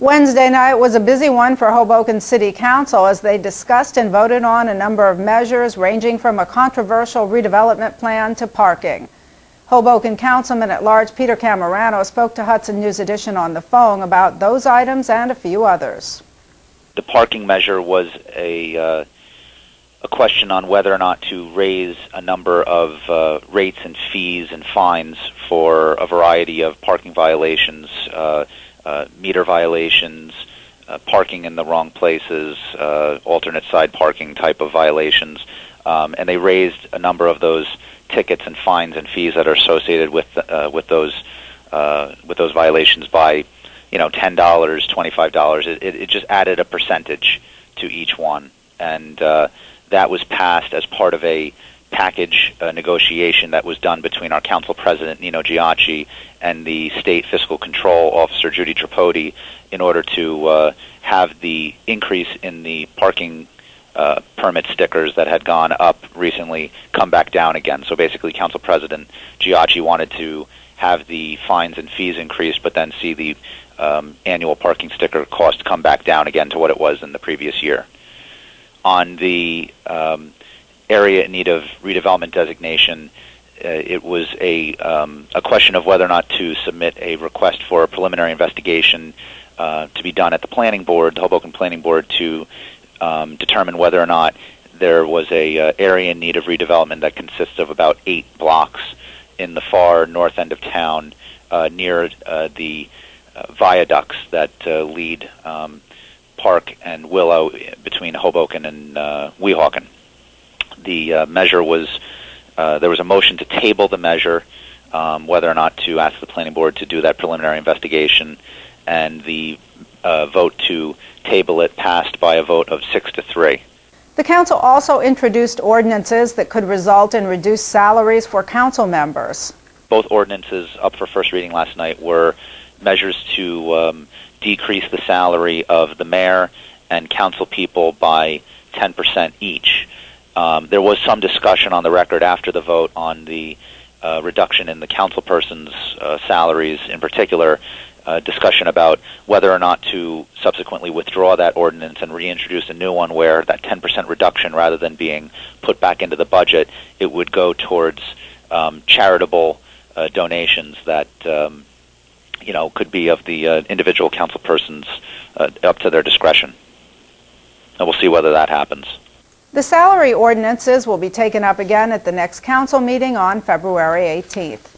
Wednesday night was a busy one for Hoboken City Council as they discussed and voted on a number of measures ranging from a controversial redevelopment plan to parking. Hoboken Councilman at Large Peter Cammarano spoke to Hudson News Edition on the phone about those items and a few others. The parking measure was a question on whether or not to raise a number of rates and fees and fines for a variety of parking violations, meter violations, parking in the wrong places, alternate side parking type of violations, and they raised a number of those tickets and fines and fees that are associated with those violations by, $10, $25. It just added a percentage to each one, and that was passed as part of a package negotiation that was done between our council president, Nino Giacchi, and the state fiscal control officer, Judy Tripodi, in order to have the increase in the parking permit stickers that had gone up recently come back down again. So basically, Council President Giacchi wanted to have the fines and fees increased, but then see the annual parking sticker cost come back down again to what it was in the previous year. On the area in need of redevelopment designation, it was a question of whether or not to submit a request for a preliminary investigation to be done at the planning board, the Hoboken Planning Board, to determine whether or not there was a area in need of redevelopment that consists of about 8 blocks in the far north end of town near the viaducts that lead Park and Willow between Hoboken and Weehawken. The measure was, there was a motion to table the measure, whether or not to ask the planning board to do that preliminary investigation, and the vote to table it passed by a vote of 6-3. The council also introduced ordinances that could result in reduced salaries for council members. Both ordinances up for first reading last night were measures to decrease the salary of the mayor and council people by 10% each. There was some discussion on the record after the vote on the reduction in the councilperson's salaries, in particular, discussion about whether or not to subsequently withdraw that ordinance and reintroduce a new one where that 10% reduction, rather than being put back into the budget, it would go towards charitable donations that could be of the individual councilpersons up to their discretion. And we'll see whether that happens. The salary ordinances will be taken up again at the next council meeting on February 18th.